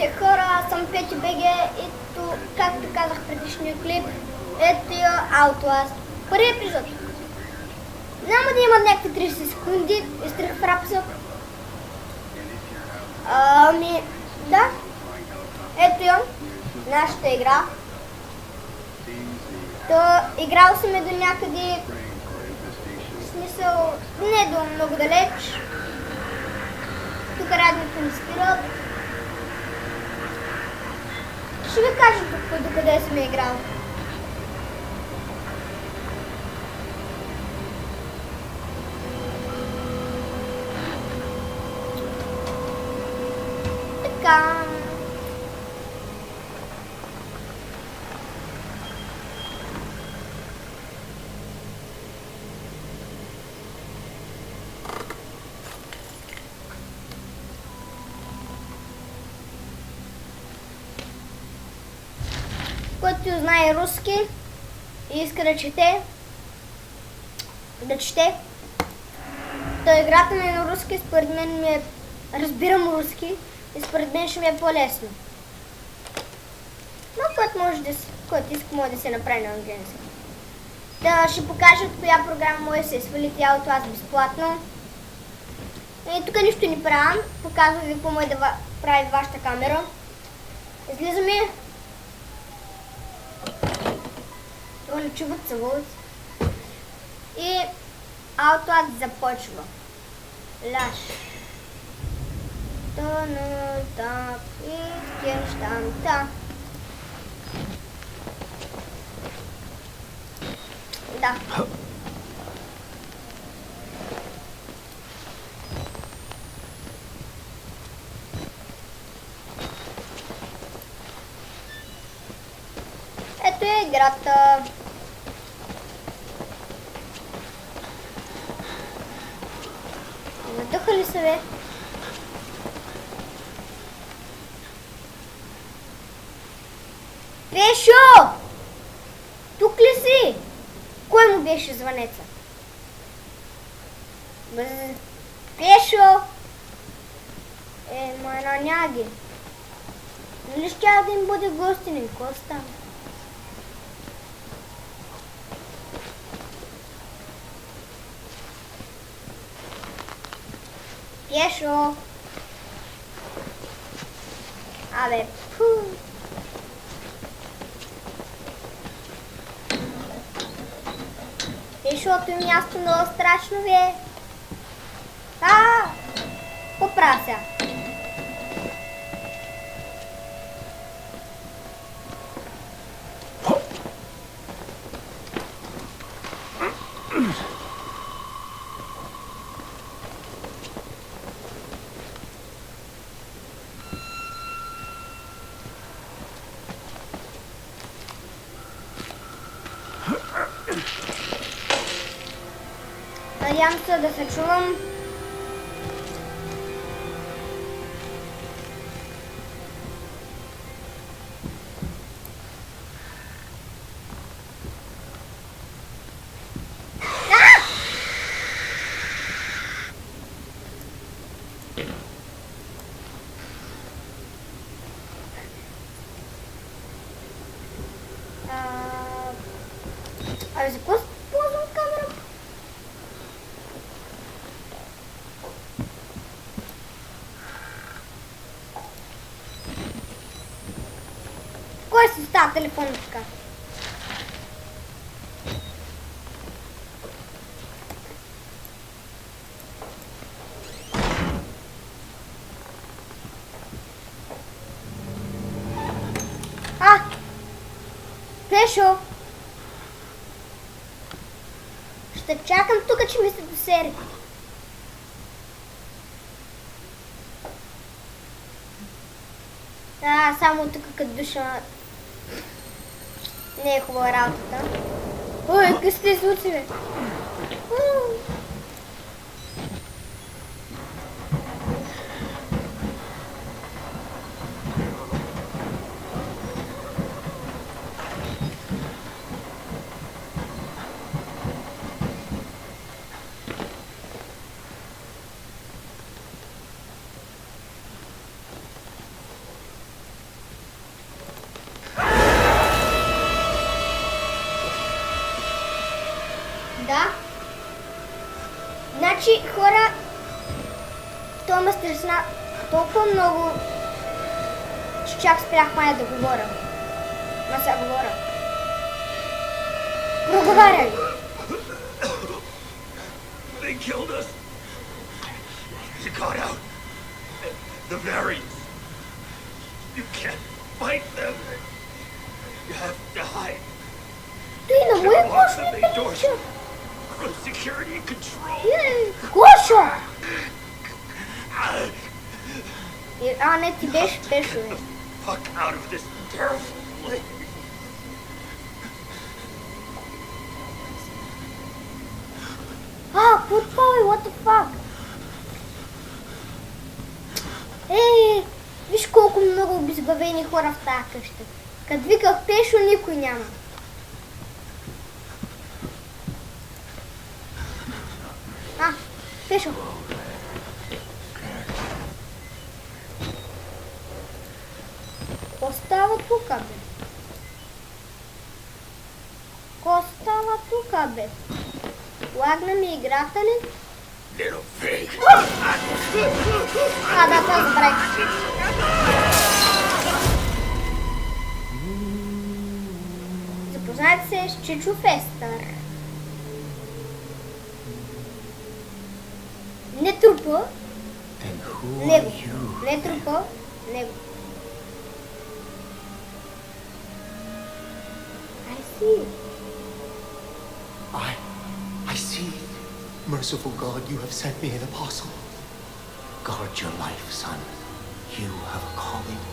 Здравейте хора, аз съм Пети БГ и както казах в предишния клип, ето я Outlast. Първи епизод. Няма да има някакви 30 секунди, изтрих в рапса. Да. Ето я, нашата игра. Играл съм до някъде, в смисъл, не до много далеч. Тук радиото ми спира. Ще ви кажа тук до къде съм играл. Така. Който знае руски и иска да чете, то играта ми е на руски, според мен ми е, разбирам руски и според мен ще ми е по-лесно. Но който иска може да се направи на английски. Да ще покажа от коя програма може да се свали тя от вас безплатно. И тук нищо не правям, показвам ви какво може да прави вашата камера. Излизаме. Това не чуват съволци. И Outlast започва. Ляш. Так и Генштанта. Да. Ето е играта. Надъха ли се, бе? Пешо! Тук ли си? Кой му беше звънеца? Пешо! Ма една няги. Нали ще да им бъде гостинен? Какво става? Пешо! Абе, пу! Пешото е място много страшно, бе! Попрася! Надявам се да се чувам. Абе, за какво ползвам камера? Кой си става телефон така? Пешо! Ще чакам тук, че ми се досери. Само тук като душа не е хубава работата. Ой, какви сте звуци, бе? Значи, хора, това ме стресна толкова много, че чак спрях май да говоря. Ма сега говоря. Проговаряй! They killed us. You got out. The variants. You can't fight them. You have to hide. Ти на моя Lock кош the ми main doors. прилича. Good security and control. Гошо! А, не, ти беше пешо. Fuck out of this terrible place. Какво това е? What the fuck? Виж колко много обезглавени хора в тази къща. Като виках пешо, никой няма. Пешо. Какво става тука, бе? Какво става тука, бе? Лагна ми играта ли? Little pig. Да, това забравих. Запознайте се с Чичо Фестър. Не трупа. Него. Не трупа. Него. I see. I see. Merciful God, you have sent me an apostle. Guard your life, son. You have a calling.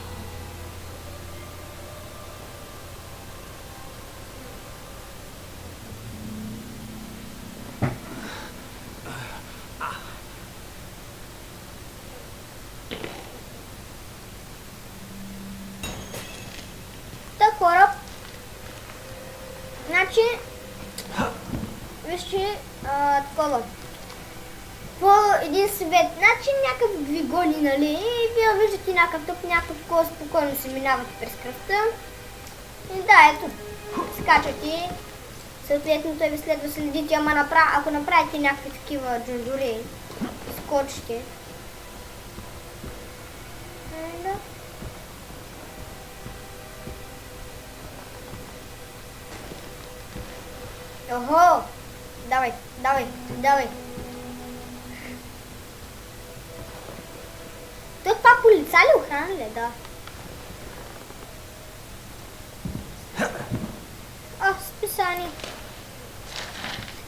Хора, значи, вижте, такова, по един свет, значи някакъв двигони, нали, и вие виждате някакъв тук, някакъв такова спокойно се минавате през кръвта. И да, ето, скачате, съответно той ви следва следите, ама ако направите някакви такива джундури, скочите. Да. Охо! Давай, давай, давай. Той това полица ли охрана ли? Да. Списание.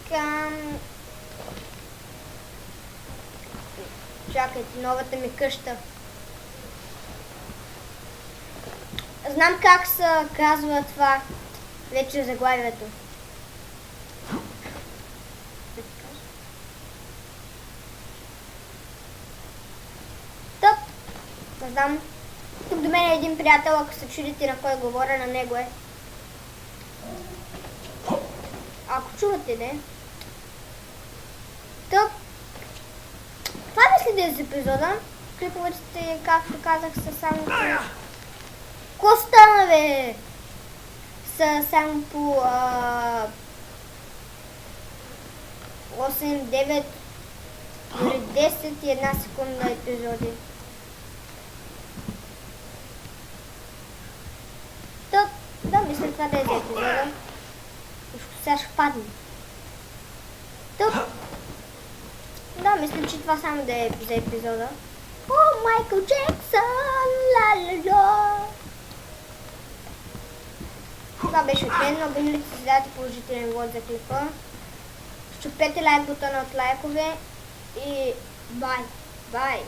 Така... Чакайте, новата ми къща. Знам как се казва това. Вече заглавието. Не знам. Тук до мен е един приятел, ако се чудите на кой говоря, на него е. Ако чувате, не? Това мисли да е за епизода. Клиповете, както казах, са само по... Ко стана, бе? Са само по 8, 9, дори 10 и една секунда епизоди. Да, мисля това да е за епизода. Сега ще падне. Да, мисля, че това само да е за епизода. О, Майкъл Джексън! Ла-ла-ла! Това беше от мен. Абонирайте се, дайте положителен вот за клипа. Щупете лайк бутона от лайкове и бай! Бай!